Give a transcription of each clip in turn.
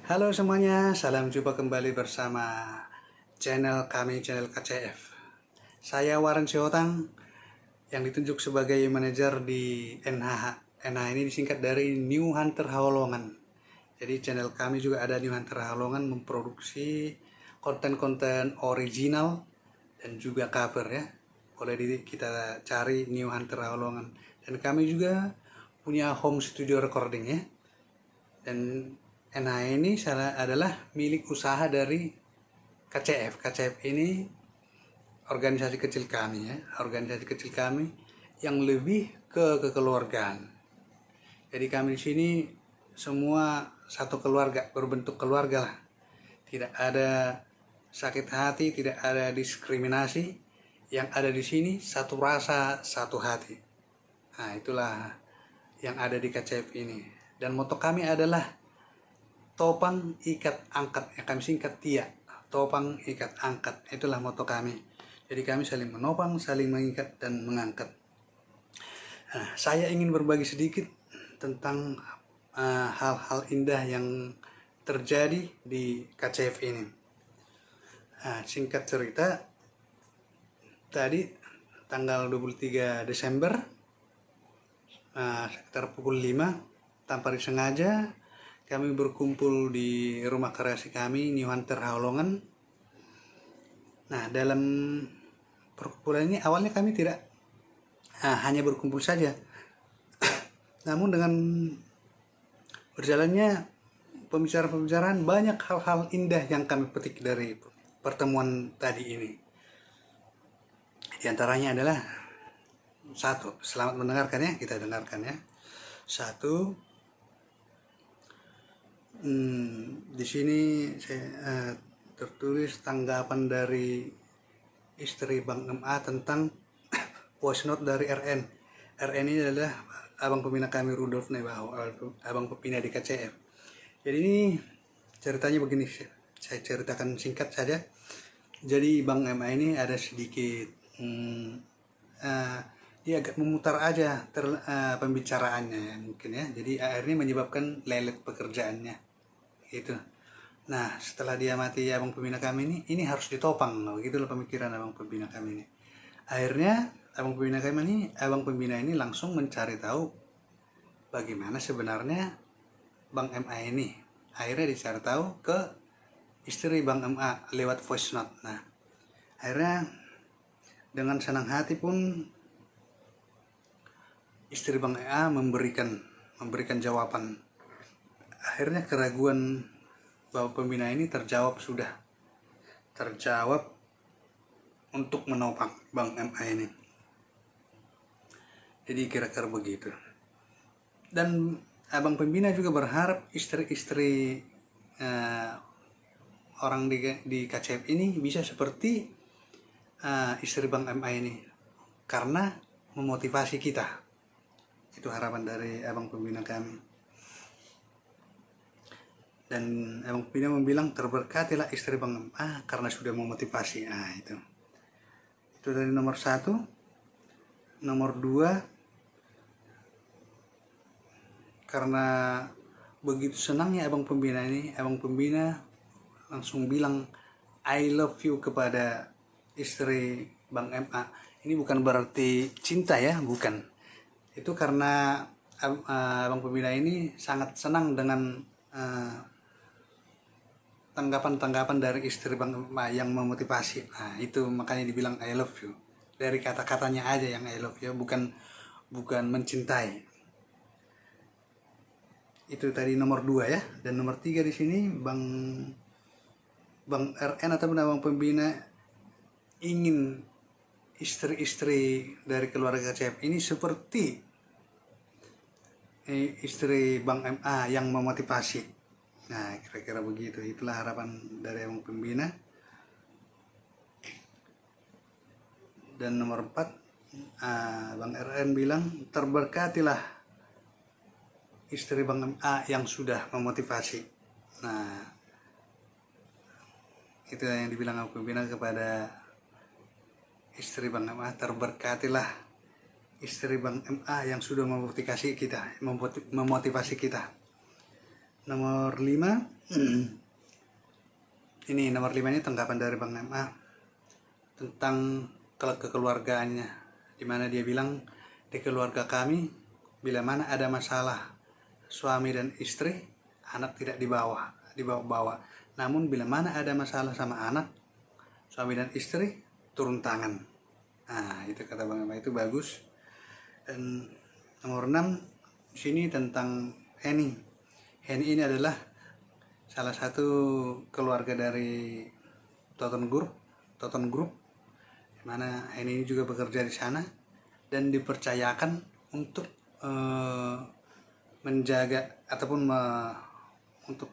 Halo semuanya, salam jumpa kembali bersama channel kami, channel KCF. Saya Warren Siotang yang ditunjuk sebagai manajer di NHH. NHH ini disingkat dari New Hunter Hawlongan. Jadi channel kami juga ada New Hunter Hawlongan memproduksi konten-konten original dan juga cover ya. Boleh kita cari New Hunter Hawlongan. Dan kami juga punya home studio recording ya. Dan NHH ini adalah milik usaha dari KCF. KCF ini organisasi kecil kami ya, organisasi kecil kami yang lebih ke kekeluargaan. Jadi kami di sini semua satu keluarga, berbentuk keluarga lah. Tidak ada sakit hati, tidak ada diskriminasi. Yang ada di sini satu rasa, satu hati. Nah, itulah yang ada di KCF ini. Dan moto kami adalah topang ikat angkat, yang kami singkat TIA. Topang ikat angkat, itulah moto kami. Jadi kami saling menopang, saling mengikat dan mengangkat. Nah, saya ingin berbagi sedikit tentang hal-hal indah yang terjadi di KCF ini. Nah, singkat cerita, tadi tanggal 23 Desember sekitar pukul 5 tanpa disengaja kami berkumpul di rumah kreasi kami, New Hunter Hawlongan. Nah, dalam perkumpulan ini awalnya kami tidak hanya berkumpul saja. Namun dengan berjalannya pembicaraan-pembicaraan, banyak hal-hal indah yang kami petik dari pertemuan tadi ini. Di antaranya adalah satu, selamat mendengarkan ya, kita dengarkan ya. Satu, di sini saya tertulis tanggapan dari istri Bang MA tentang voice note dari RN. RN ini adalah abang pembina kami, Rudolf Nebaho, abang pembina di KCF. Jadi ini ceritanya begini, saya ceritakan singkat saja. Jadi Bang MA ini ada sedikit dia agak memutar aja pembicaraannya ya, mungkin ya. Jadi akhirnya menyebabkan lelet pekerjaannya gitu. Nah, setelah dia mati abang pembina kami ini harus ditopang, begitulah pemikiran abang pembina kami ini. Akhirnya abang pembina ini langsung mencari tahu bagaimana sebenarnya Bang MA ini. Akhirnya dicari tahu ke istri Bang MA lewat voice note. Nah, akhirnya dengan senang hati pun istri Bang MA memberikan jawaban. Akhirnya keraguan Bapak pembina ini terjawab untuk menopang Bang MA ini. Jadi kira-kira begitu. Dan abang pembina juga berharap istri-istri orang di KCF ini bisa seperti istri Bang MA ini, karena memotivasi kita. Itu harapan dari abang pembina kami. Dan abang pembina membilang terberkatilah istri Bang MA karena sudah memotivasi. Nah, itu dari nomor 1. Nomor 2, karena begitu senangnya abang pembina langsung bilang I love you kepada istri Bang MA. Ini bukan berarti cinta ya, bukan. Itu karena abang pembina ini sangat senang dengan tanggapan dari istri Bang MA yang memotivasi. Nah, itu makanya dibilang I love you. Dari kata-katanya aja yang I love you, bukan mencintai. Itu tadi nomor 2 ya. Dan nomor 3 di sini Bang RN atau Bang pembina ingin istri-istri dari keluarga KCF ini seperti istri Bang MA yang memotivasi. Nah, kira-kira begitu. Itulah harapan dari Bang pembina. Dan nomor 4, Bang RN bilang terberkatilah istri Bang MA yang sudah memotivasi. Nah, itu yang dibilang Bang pembina kepada istri Bang MA, terberkatilah istri Bang MA yang sudah memotivasi kita. Nomor 5, ini nomor 5 ini tanggapan dari Bang MA tentang kekeluargaannya, dimana dia bilang, di keluarga kami bila mana ada masalah suami dan istri, anak tidak dibawa. Namun bila mana ada masalah sama anak, suami dan istri turun tangan. Nah, itu kata Bang MA, itu bagus. Dan nomor 6 di sini tentang Henny. Henny ini adalah salah satu keluarga dari Toton Group, di mana Henny ini juga bekerja di sana dan dipercayakan untuk menjaga ataupun untuk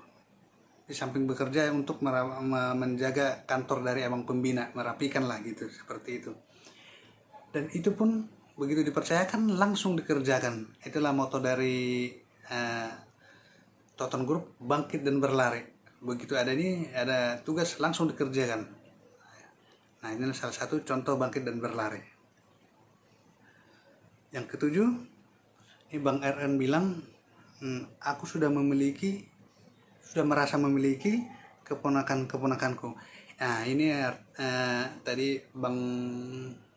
di samping bekerja untuk menjaga kantor dari abang pembina, merapikan lah gitu, seperti itu. Dan itu pun begitu dipercayakan langsung dikerjakan. Itulah moto dari Toton Group, bangkit dan berlari. Begitu ada tugas langsung dikerjakan. Nah, ini salah satu contoh bangkit dan berlari. Yang ketujuh, ini Bang RN bilang, aku sudah merasa memiliki keponakan-keponakanku. Nah, ini tadi Bang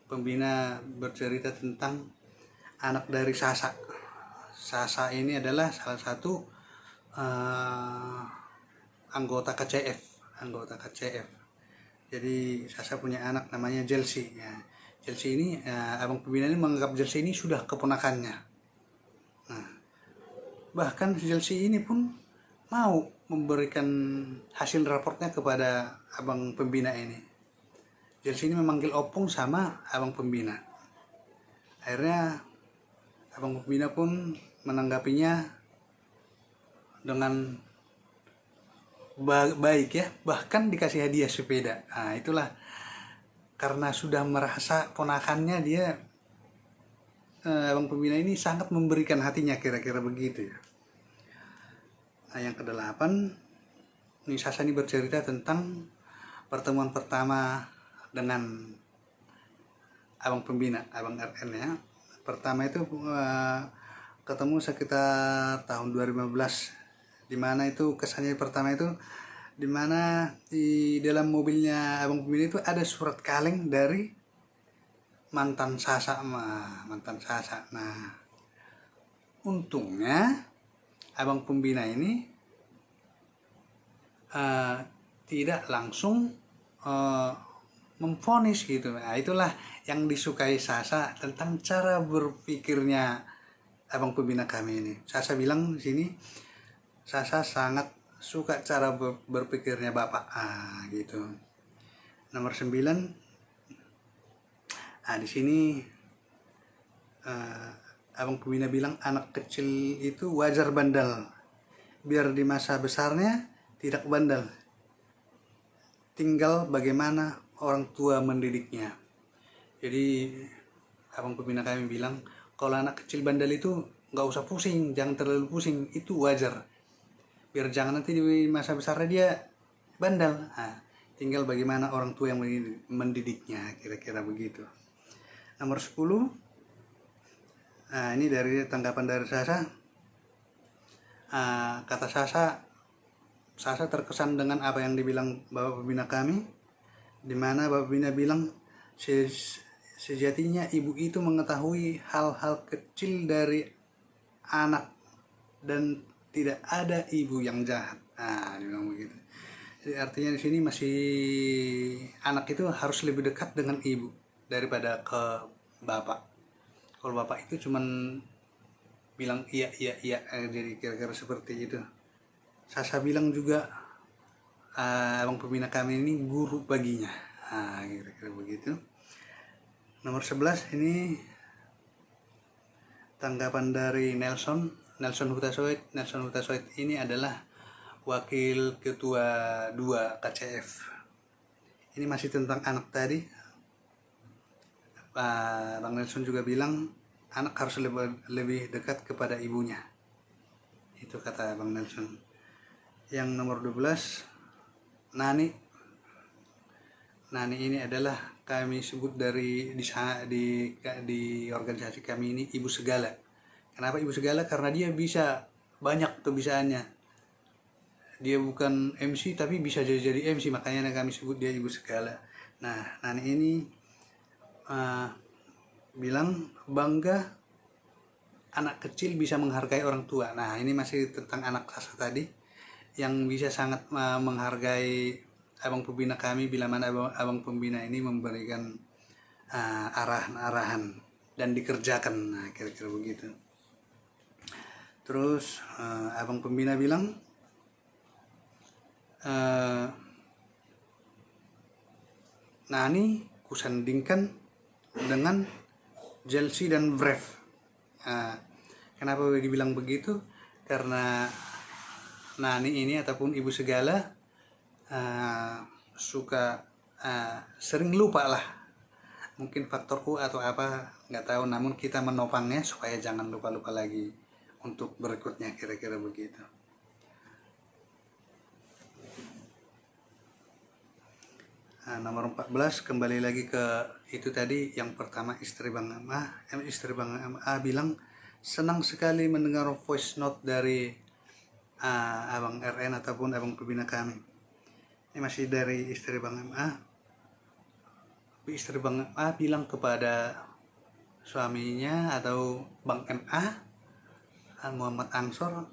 Pembina bercerita tentang anak dari Sasa. Sasa ini adalah salah satu anggota KCF. Jadi Sasa punya anak namanya Chelsea. Ya. Chelsea ini, abang pembina ini menganggap Chelsea ini sudah keponakannya. Nah, bahkan Chelsea ini pun mau memberikan hasil raportnya kepada abang pembina ini. Chelsea ini memanggil opung sama abang pembina. Akhirnya abang pembina pun menanggapinya dengan baik ya, bahkan dikasih hadiah sepeda. Nah, itulah karena sudah merasa ponakannya dia, abang pembina ini sangat memberikan hatinya, kira-kira begitu ya. Nah, yang ke-8, ini Sasa ini bercerita tentang pertemuan pertama dengan abang pembina, abang RN ya. Pertama itu ketemu sekitar tahun 2015, dimana itu kesannya pertama itu dimana di dalam mobilnya abang pembina itu ada surat kaleng dari mantan Sasa. Nah, untungnya abang pembina ini tidak langsung memvonis gitu. Nah, itulah yang disukai Sasa tentang cara berpikirnya abang pembina kami ini. Sasa bilang di sini, Sasa sangat suka cara berpikirnya Bapak. Gitu. Nomor 9. Di sini abang pembina bilang anak kecil itu wajar bandel, biar di masa besarnya tidak bandel. Tinggal bagaimana orang tua mendidiknya. Jadi abang pembina kami bilang, kalau anak kecil bandel itu nggak usah pusing, jangan terlalu pusing, itu wajar. Biar jangan nanti di masa besarnya dia bandel. Tinggal bagaimana orang tua yang mendidiknya, kira-kira begitu. Nomor 10, ini dari tanggapan dari Sasa. Kata Sasa terkesan dengan apa yang dibilang Bapak Pembina kami, dimana Bapak Pembina bilang sejatinya ibu itu mengetahui hal-hal kecil dari anak dan tidak ada ibu yang jahat. Dia bilang begitu. Jadi artinya di sini masih anak itu harus lebih dekat dengan ibu daripada ke bapak. Kalau bapak itu cuman bilang iya, jadi kira-kira seperti itu. Sasa bilang juga abang pembina kami ini guru baginya. Kira-kira begitu. Nomor 11 ini tanggapan dari Nelson Hutasoid. Nelson Hutasoid ini adalah wakil ketua 2 KCF. Ini masih tentang anak tadi. Bang Nelson juga bilang anak harus lebih dekat kepada ibunya. Itu kata Bang Nelson. Yang nomor 12, Nani ini adalah kami sebut di organisasi kami ini ibu segala. Kenapa ibu segala? Karena dia bisa banyak kebisaannya. dia bukan MC tapi bisa jadi MC, makanya kami sebut dia ibu segala. Nah, Nani ini bilang bangga anak kecil bisa menghargai orang tua. Nah, ini masih tentang anak Sasa tadi yang bisa sangat menghargai abang pembina kami bila mana abang pembina ini memberikan arahan-arahan dan dikerjakan. Nah, kira-kira begitu. Terus abang pembina bilang Nani kusandingkan dengan Chelsea dan Brave. Kenapa dibilang begitu? Karena Nani ini ataupun ibu segala suka sering lupa lah, mungkin faktorku atau apa nggak tahu, namun kita menopangnya supaya jangan lupa-lupa lagi untuk berikutnya, kira-kira begitu. Nomor 14 kembali lagi ke itu tadi, yang pertama istri Bang MA bilang senang sekali mendengar voice note dari Abang RN ataupun abang pembina kami. Ini masih dari istri Bang MA. Istri Bang MA bilang kepada suaminya atau Bang MA, Muhammad Ansor,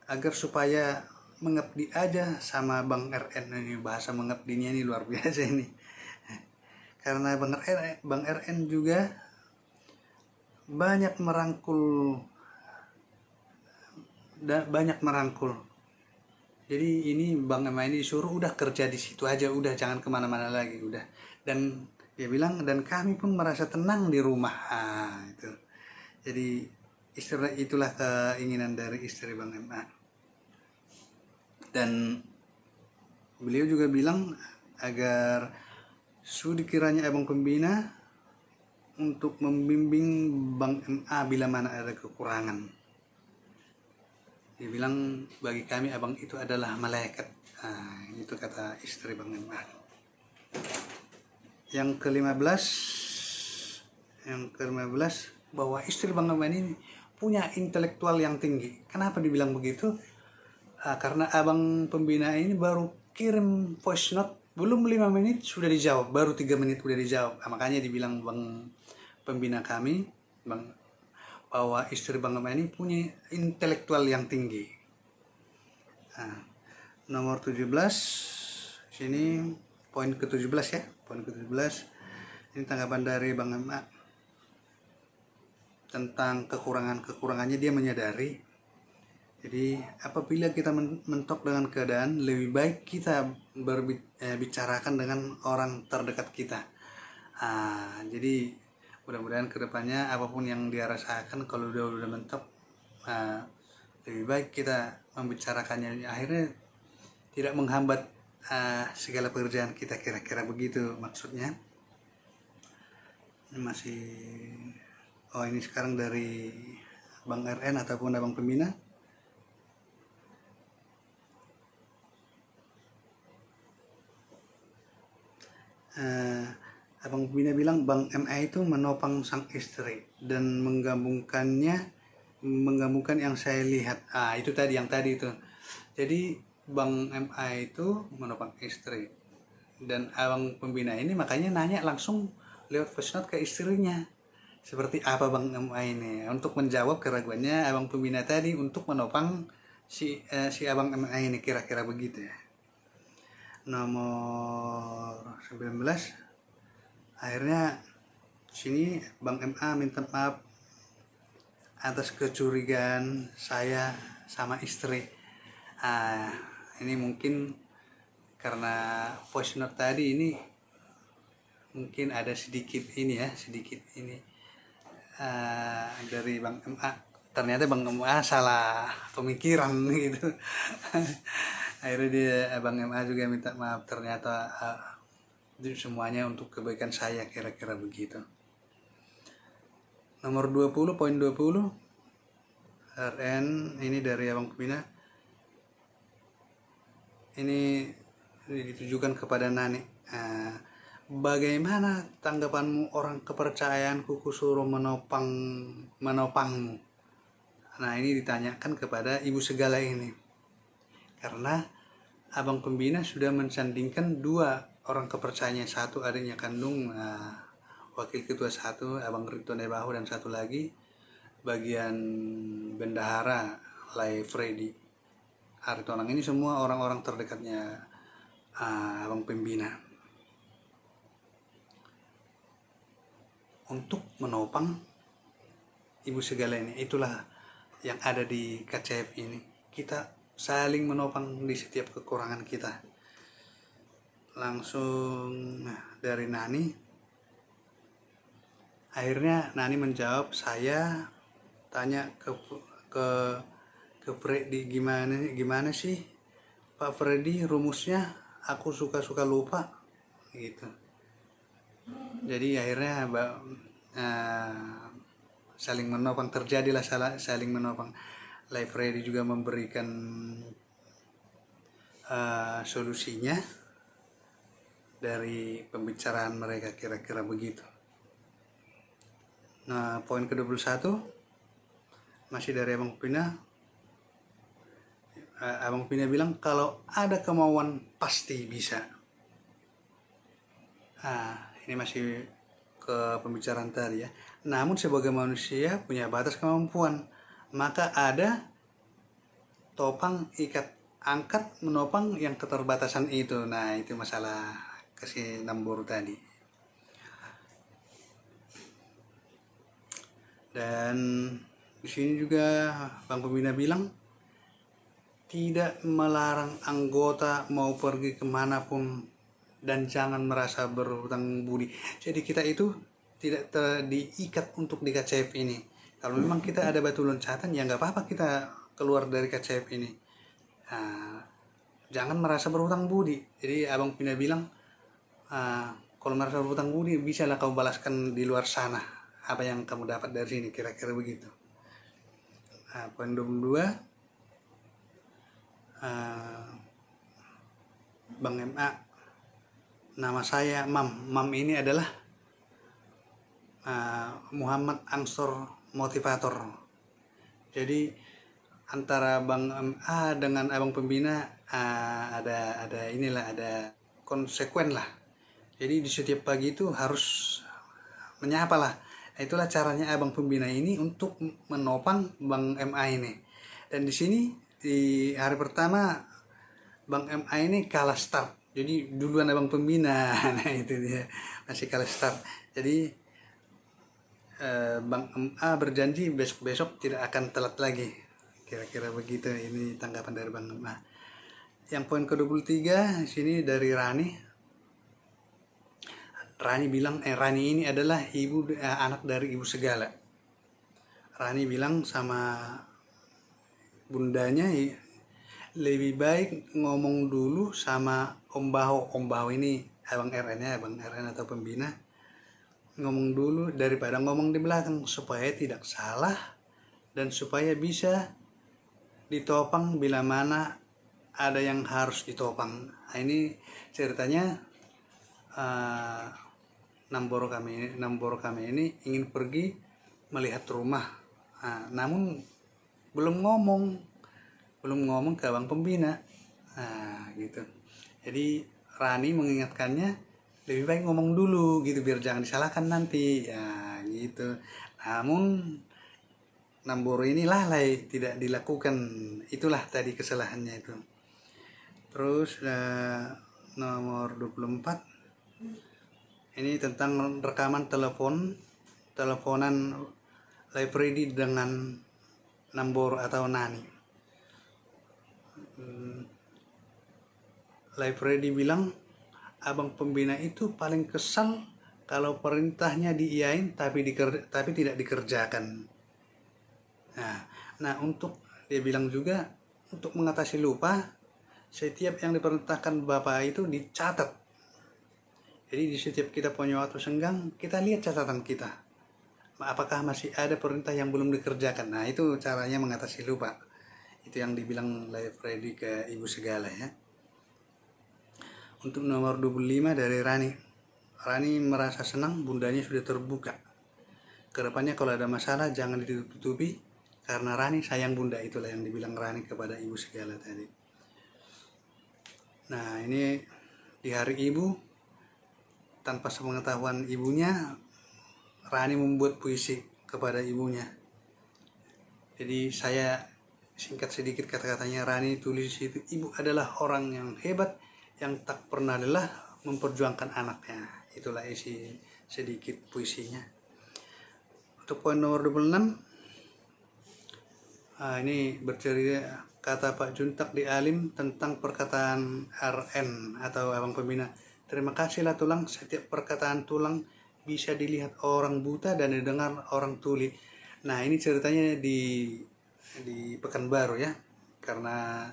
agar supaya mengabdi aja sama Bang RN. Ini bahasa mengabdinya ini luar biasa ini. Karena Bang RN juga banyak merangkul. Jadi ini Bang Emma ini disuruh udah kerja di situ aja, udah jangan kemana-mana lagi, udah. Dan dia bilang, dan kami pun merasa tenang di rumah. Itu. Jadi itulah keinginan dari istri Bang Emma. Dan beliau juga bilang agar kiranya abang pembina untuk membimbing Bang MA bila mana ada kekurangan. Dia bilang bagi kami abang itu adalah malaikat. Itu kata istri Bang MA. Yang ke-15 bahwa istri Bang MA ini punya intelektual yang tinggi. Kenapa dibilang begitu? Karena abang pembina ini baru kirim voice note, belum 5 menit sudah dijawab, baru 3 menit sudah dijawab. Makanya dibilang Bang pembina kami, bahwa istri Bang Emma ini punya intelektual yang tinggi. Nomor 17, sini poin ke-17 ya, poin ke-17. Ini tanggapan dari Bang Emma tentang kekurangannya. Dia menyadari, jadi apabila kita mentok dengan keadaan, lebih baik kita bicarakan dengan orang terdekat kita. Jadi mudah-mudahan kedepannya apapun yang dia rasakan, kalau udah mentok, lebih baik kita membicarakannya. Akhirnya tidak menghambat segala pekerjaan kita, kira-kira begitu maksudnya. Ini masih, ini sekarang dari Bang RN ataupun abang pembina. Abang pembina bilang Bang MA itu menopang sang istri dan menggabungkan yang saya lihat. Itu tadi, yang tadi itu. Jadi Bang MA itu menopang istri, dan abang pembina ini makanya nanya langsung lewat voice note ke istrinya, seperti apa Bang MA ini, untuk menjawab keraguannya abang pembina tadi untuk menopang si abang MA ini, kira-kira begitu ya. Nomor 19, akhirnya sini Bang MA minta maaf atas kecurigaan saya sama istri. Ini mungkin karena voice note tadi ini mungkin ada sedikit dari Bang MA. Ternyata Bang MA salah pemikiran gitu. Akhirnya Bang MA juga minta maaf, ternyata semuanya untuk kebaikan saya, kira-kira begitu. Nomor 20, poin 20, RN ini dari abang pembina. Ini ditujukan kepada Nani. Bagaimana tanggapanmu orang kepercayaanku kusuruh menopangmu? Nah, ini ditanyakan kepada ibu segala ini. karena abang pembina sudah mensandingkan 2 orang kepercayaannya, satu adiknya kandung, wakil ketua satu abang Ridwan Ebahu, dan satu lagi bagian bendahara Lai Freddy Aritonang. Ini semua orang-orang terdekatnya abang pembina untuk menopang ibu segala ini. Itulah yang ada di KCF ini, kita saling menopang di setiap kekurangan kita. Langsung dari Nani, akhirnya Nani menjawab, saya tanya ke Freddy, gimana sih Pak Freddy rumusnya, aku suka lupa gitu. Jadi akhirnya saling menopang, terjadilah saling menopang. Lai Freddy juga memberikan solusinya dari pembicaraan mereka, kira-kira begitu. Nah, poin ke-21 masih dari Abang Pina. Abang Pina bilang kalau ada kemauan pasti bisa. Ini masih ke pembicaraan tadi ya. Namun sebagai manusia punya batas kemampuan, maka ada topang ikat angkat menopang yang keterbatasan itu. Nah, itu masalah kasih Nambor tadi. Dan di sini juga Bang Pembina bilang tidak melarang anggota mau pergi kemanapun dan jangan merasa berhutang budi. Jadi kita itu tidak diikat untuk di KCF ini. Kalau memang kita ada batu loncatan, ya nggak apa-apa kita keluar dari KCF ini. Jangan merasa berhutang budi. Jadi Abang Pina bilang, kalau merasa berhutang budi, bisalah kau balaskan di luar sana apa yang kamu dapat dari sini, kira-kira begitu. Poin 22, Bang MA, nama saya Mam ini adalah Muhammad Ansor Motivator. Jadi antara Bang MA dengan Abang Pembina ada konsekuen lah. Jadi di setiap pagi itu harus menyapa lah. Itulah caranya Abang Pembina ini untuk menopang Bang MA ini. Dan di sini di hari pertama Bang MA ini kalah start. Jadi duluan Abang Pembina. Nah, itu dia, masih kalah start. Jadi Bang MA berjanji besok-besok tidak akan telat lagi. Kira-kira begitu. Ini tanggapan dari Bang MA. Yang poin ke-23 sini dari Rani. Rani bilang Rani ini adalah anak dari ibu segala. Rani bilang sama bundanya, lebih baik ngomong dulu sama Om Baho. Om Baho ini Abang RN ya, Abang RN atau Pembina. Ngomong dulu daripada ngomong di belakang, supaya tidak salah dan supaya bisa ditopang bila mana ada yang harus ditopang. Nah, ini ceritanya Nambor kami ini ingin pergi melihat rumah. Namun belum ngomong ke Abang Pembina. Gitu. Jadi Rani mengingatkannya lebih baik ngomong dulu gitu biar jangan disalahkan nanti. Ya gitu. Namun Nambor ini lalai, tidak dilakukan. Itulah tadi kesalahannya itu. Terus nomor 24 ini tentang rekaman teleponan Lai Freddy dengan Nambor atau Nani. Lai Freddy bilang Abang Pembina itu paling kesal kalau perintahnya diiyain tapi tidak dikerjakan. Nah, untuk dia bilang juga untuk mengatasi lupa, setiap yang diperintahkan Bapak itu dicatat. Jadi di setiap kita punya waktu senggang, kita lihat catatan kita. Apakah masih ada perintah yang belum dikerjakan? Nah, itu caranya mengatasi lupa. Itu yang dibilang Lai Freddy ke ibu segala ya. Untuk nomor 25 dari Rani. Rani merasa senang bundanya sudah terbuka. Kedepannya kalau ada masalah jangan ditutupi, karena Rani sayang bunda. Itulah yang dibilang Rani kepada ibu segala tadi. Nah, ini di hari ibu, tanpa sepengetahuan ibunya, Rani membuat puisi kepada ibunya. Jadi saya singkat sedikit kata-katanya. Rani tulis itu, ibu adalah orang yang hebat yang tak pernah lelah memperjuangkan anaknya. Itulah isi sedikit puisinya. Untuk poin nomor 26, ini bercerita kata Pak Juntak di Alim tentang perkataan RN atau Abang Pembina. Terima kasihlah tulang, setiap perkataan tulang bisa dilihat orang buta dan didengar orang tuli. Nah, ini ceritanya di Pekanbaru ya, karena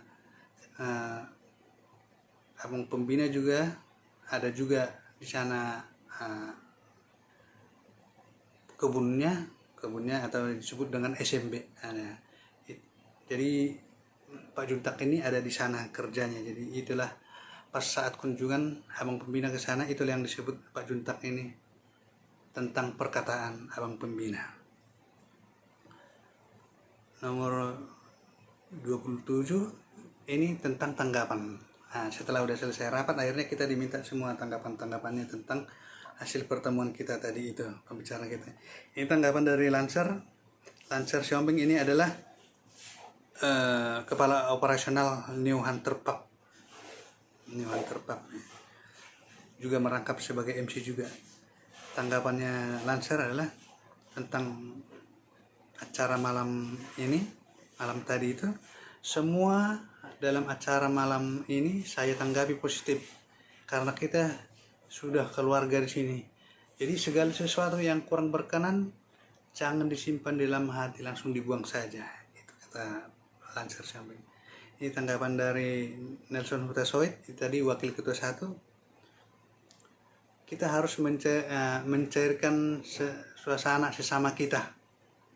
Abang Pembina juga ada juga di sana kebunnya atau disebut dengan SMB. Jadi Pak Juntak ini ada di sana kerjanya. Jadi itulah pas saat kunjungan Abang Pembina ke sana, itulah yang disebut Pak Juntak ini tentang perkataan Abang Pembina. Nomor 27 ini tentang tanggapan. Nah, setelah udah selesai rapat, akhirnya kita diminta semua tanggapannya tentang hasil pertemuan kita tadi itu, pembicaraan kita. Ini tanggapan dari Lancer Siombing. Ini adalah kepala operasional New Hunter Park juga merangkap sebagai MC juga. Tanggapannya Lancer adalah tentang acara malam tadi itu. Semua dalam acara malam ini saya tanggapi positif karena kita sudah keluarga di sini. Jadi segala sesuatu yang kurang berkenan jangan disimpan di dalam hati, langsung dibuang saja. Itu kata Lancer Samping. Ini tanggapan dari Nelson Hutasoid, tadi Wakil Ketua 1. Kita harus mencairkan suasana sesama kita,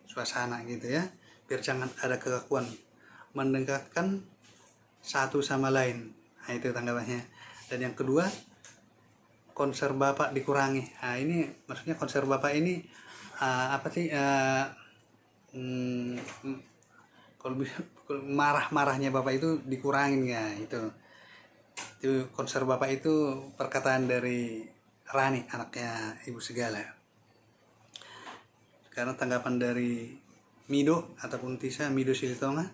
suasana gitu ya, biar jangan ada kekakuan, mendekatkan satu sama lain. Nah, itu tanggapannya. Dan yang kedua, konser Bapak dikurangi. Nah, ini maksudnya konser Bapak ini apa sih? Kalau marah-marahnya Bapak itu dikurangin ya, itu konser Bapak itu perkataan dari Rani, anaknya Ibu Segala. Karena tanggapan dari Mido ataupun Tisa, Mido Silitonga,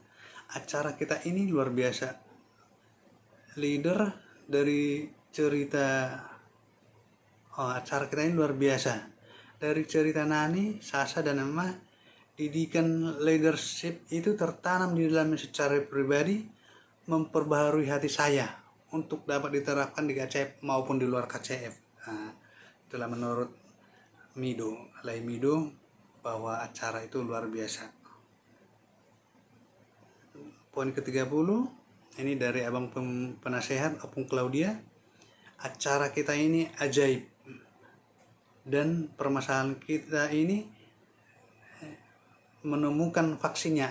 acara kita ini luar biasa. Leader dari cerita acara kita ini luar biasa. Dari cerita Nani, Sasa dan Emma, didikan leadership itu tertanam di dalamnya secara pribadi, memperbaharui hati saya untuk dapat diterapkan di KCF maupun di luar KCF. Nah, itulah menurut Mido, bahwa acara itu luar biasa. Poin ke-30, ini dari Abang Penasehat Opung Claudia. Acara kita ini ajaib dan permasalahan kita ini menemukan vaksinnya.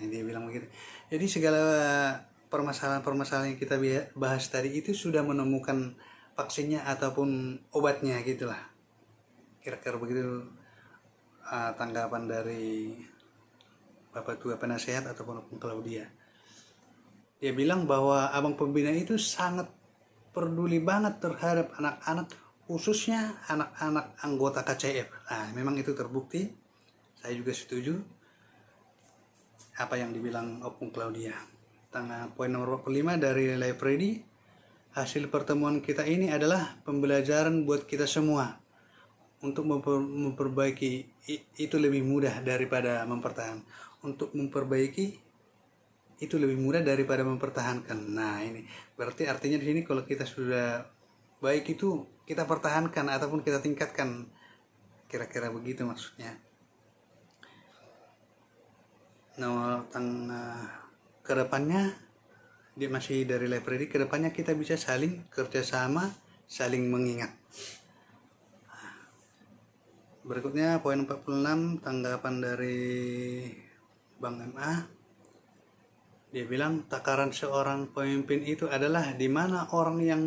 Ini bilang begitu. Jadi segala permasalahan yang kita bahas tadi itu sudah menemukan vaksinnya ataupun obatnya gitulah. Kira-kira begitu tanggapan dari Bapak Tua Penasehat ataupun Claudia. Dia bilang bahwa Abang Pembina itu sangat peduli banget terhadap anak-anak, khususnya anak-anak anggota KCF. Nah, memang itu terbukti. Saya juga setuju apa yang dibilang Opung Claudia. Poin nomor 45 dari Live Ready. Hasil pertemuan kita ini adalah pembelajaran buat kita semua untuk memperbaiki. Itu lebih mudah daripada mempertahankan. Untuk memperbaiki itu lebih mudah daripada mempertahankan. Nah, ini berarti artinya di sini kalau kita sudah baik itu kita pertahankan ataupun kita tingkatkan. Kira-kira begitu maksudnya. Nah, kedepannya dia masih dari library, kedepannya kita bisa saling kerjasama, saling mengingat. Berikutnya poin 46, tanggapan dari Bang MA. Dia bilang takaran seorang pemimpin itu adalah di mana orang yang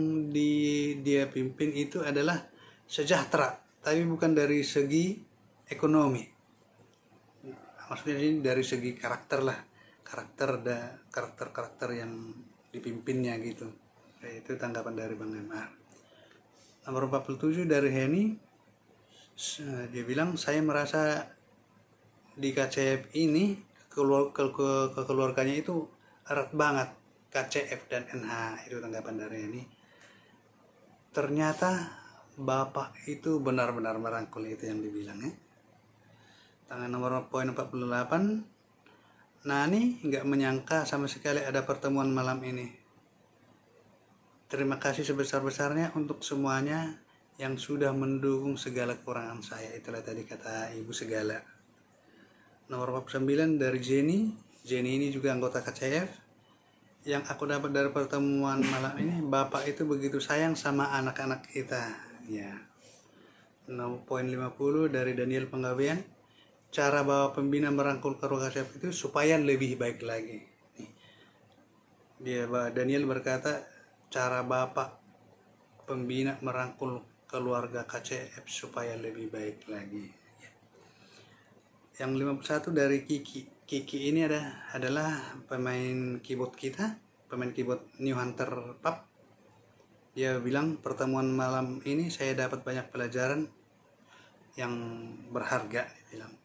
dia pimpin itu adalah sejahtera, tapi bukan dari segi ekonomi. Maksudnya ini dari segi karakter lah, karakter yang dipimpinnya gitu. Itu tanggapan dari Bang Neymar. Nomor 47 dari Henny, dia bilang, saya merasa di KCF ini keluarganya itu erat banget, KCF dan NH. Itu tanggapan dari Henny. Ternyata Bapak itu benar-benar merangkul, itu yang dibilang ya. Tangan nomor poin 48, Nani nggak menyangka sama sekali ada pertemuan malam ini. Terima kasih sebesar-besarnya untuk semuanya yang sudah mendukung segala kekurangan saya. Itulah tadi kata Ibu Segala. Nomor 49 dari Jenny. Jenny ini juga anggota KCF. Yang aku dapat dari pertemuan malam ini, Bapak itu begitu sayang sama anak-anak kita. Ya. Nomor poin 50 dari Daniel Penggawean. Cara Bapak Pembina merangkul keluarga KCF itu supaya lebih baik lagi. Daniel berkata, cara Bapak Pembina merangkul keluarga KCF supaya lebih baik lagi. Yang 51 dari Kiki. Kiki ini adalah pemain keyboard kita, pemain keyboard New Hunter Pub. Dia bilang, pertemuan malam ini saya dapat banyak pelajaran yang berharga, dia bilang.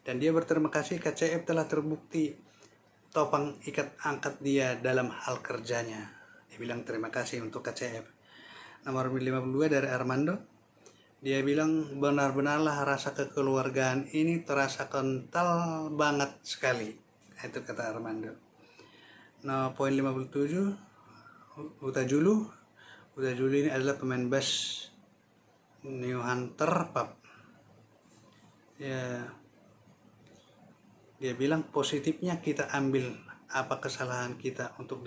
Dan dia berterima kasih KCF telah terbukti topang ikat angkat dia dalam hal kerjanya. Dia bilang terima kasih untuk KCF. Nomor 52 dari Armando. Dia bilang benar-benarlah rasa kekeluargaan ini terasa kental banget sekali. Itu kata Armando. Nah, poin 57, Uta Julu. Uta Julu ini adalah pemain bass New Hunter Pub. Ya, dia bilang positifnya kita ambil apa kesalahan kita untuk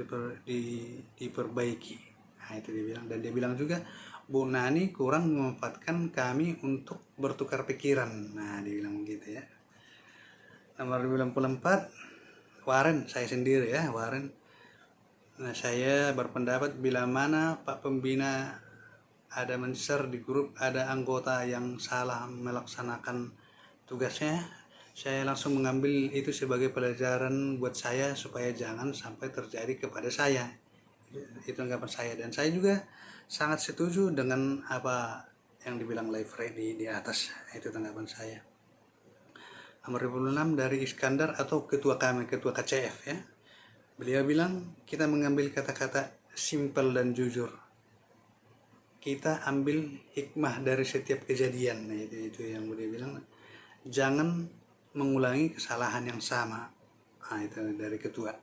diperbaiki. Nah, itu dia bilang. Dan dia bilang juga, Bu Nani kurang memanfaatkan kami untuk bertukar pikiran. Nah, dia bilang begitu ya. Nomor 94, Warren, saya sendiri ya, Warren. Nah, saya berpendapat bila mana Pak Pembina ada men-share di grup ada anggota yang salah melaksanakan tugasnya, saya langsung mengambil itu sebagai pelajaran buat saya supaya jangan sampai terjadi kepada saya. Itu tanggapan saya, dan saya juga sangat setuju dengan apa yang dibilang Live Ready di atas. Itu tanggapan saya. Nomor 26 dari Iskandar atau ketua kami, ketua KCF ya. Beliau bilang kita mengambil kata-kata simple dan jujur. Kita ambil hikmah dari setiap kejadian. Nah, itu yang beliau bilang. Jangan mengulangi kesalahan yang sama. Nah, itu dari ketua.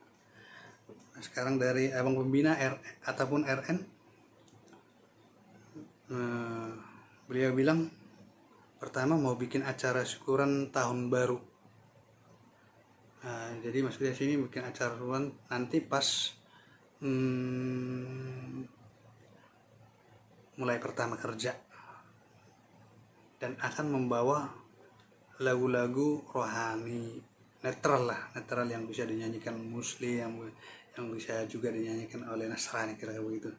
Nah, sekarang dari Abang Pembina ataupun RN. Beliau bilang pertama mau bikin acara syukuran tahun baru. Nah, jadi maksudnya sini bikin acara syukuran nanti pas mulai pertama kerja, dan akan membawa lagu-lagu rohani netral yang bisa dinyanyikan Muslim, yang bisa juga dinyanyikan oleh Nasrani, kira-kira begitu.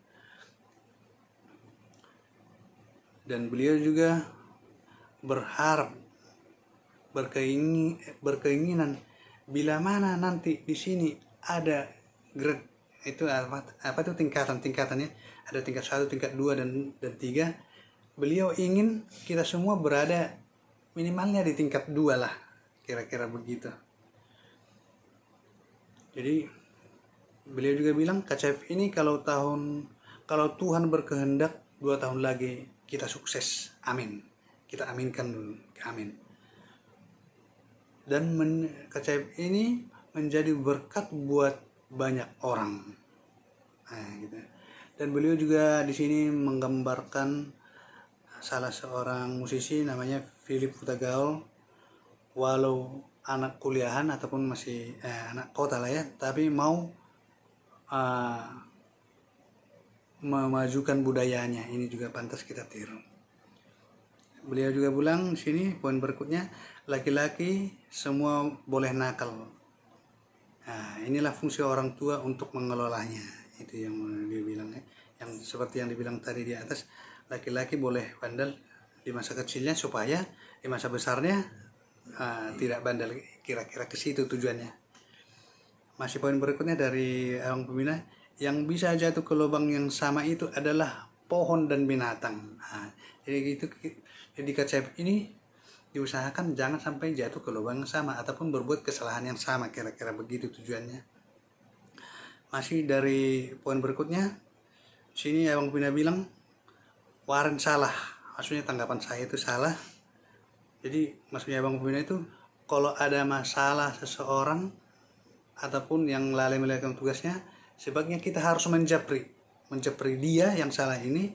Dan beliau juga berharap, berkeinginan bila mana nanti di sini ada grade, itu apa tuh tingkatannya, ada tingkat 1, tingkat 2 dan 3. Beliau ingin kita semua berada minimalnya di tingkat 2 lah, kira-kira begitu. Jadi beliau juga bilang KCF ini kalau Tuhan berkehendak 2 tahun lagi kita sukses, amin. Kita aminkan dulu, amin. Dan KCF ini menjadi berkat buat banyak orang. Nah, gitu. Dan beliau juga di sini menggambarkan salah seorang musisi namanya Philip Futagaol, walau anak kuliahan ataupun masih anak kota lah ya, tapi mau memajukan budayanya. Ini juga pantas kita tiru. Beliau juga bilang sini poin berikutnya, laki-laki semua boleh nakal. Nah, inilah fungsi orang tua untuk mengelolanya. Itu yang dia bilang ya. Yang seperti yang dibilang tadi di atas, laki-laki boleh bandel di masa kecilnya supaya di masa besarnya tidak bandel, kira-kira ke situ tujuannya. Masih poin berikutnya dari Abang Pembina, yang bisa jatuh ke lubang yang sama itu adalah pohon dan binatang. Nah, jadi KCF ini diusahakan jangan sampai jatuh ke lubang yang sama ataupun berbuat kesalahan yang sama, kira-kira begitu tujuannya. Masih dari poin berikutnya, sini Abang Pina bilang Warren salah, maksudnya tanggapan saya itu salah. Jadi maksudnya Abang Pina itu kalau ada masalah seseorang ataupun yang lalai melakukan tugasnya, sebaiknya kita harus menjapri dia yang salah ini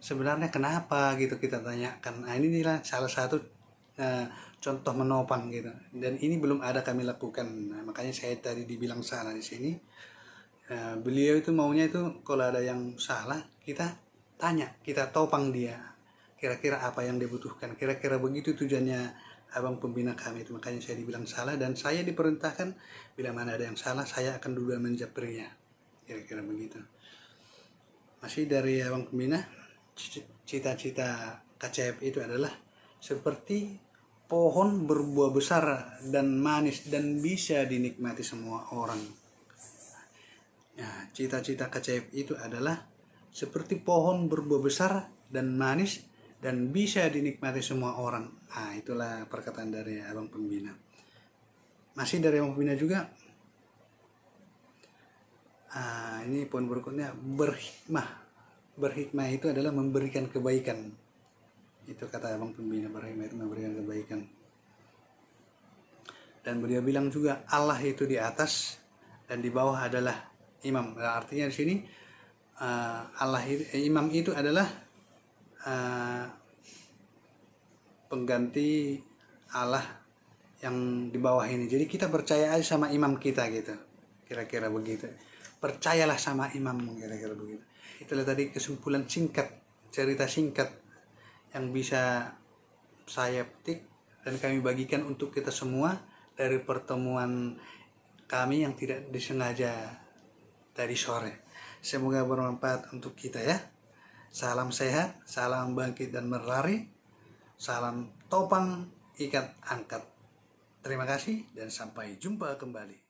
sebenarnya kenapa gitu, kita tanyakan. Nah, inilah salah satu contoh menopang gitu, dan ini belum ada kami lakukan. Nah, makanya saya tadi dibilang salah di sini. Beliau itu maunya itu kalau ada yang salah kita tanya, kita topang dia kira-kira apa yang dibutuhkan, kira-kira begitu tujuannya abang pembina kami itu. Makanya saya dibilang salah, dan saya diperintahkan bila mana ada yang salah saya akan dulu menjaprinya, kira-kira begitu. Masih dari abang pembina, cita-cita KCF itu adalah seperti pohon berbuah besar dan manis dan bisa dinikmati semua orang. Nah, cita-cita KCF itu adalah seperti pohon berbuah besar dan manis dan bisa dinikmati semua orang. Nah, itulah perkataan dari abang pembina. Masih dari abang pembina juga, ini poin berikutnya, berhikmah itu adalah memberikan kebaikan. Itu kata abang pembina, berhikmah itu memberikan kebaikan. Dan beliau bilang juga Allah itu di atas dan di bawah adalah imam. Artinya di sini imam itu adalah pengganti Allah yang di bawah ini. Jadi kita percaya aja sama imam kita gitu, kira-kira begitu. Percayalah sama imam, kira-kira begitu. Itulah tadi kesimpulan singkat, cerita singkat yang bisa saya petik dan kami bagikan untuk kita semua dari pertemuan kami yang tidak disengaja tadi sore. Semoga bermanfaat untuk kita ya. Salam sehat, salam bangkit dan berlari, salam topang ikat angkat. Terima kasih dan sampai jumpa kembali.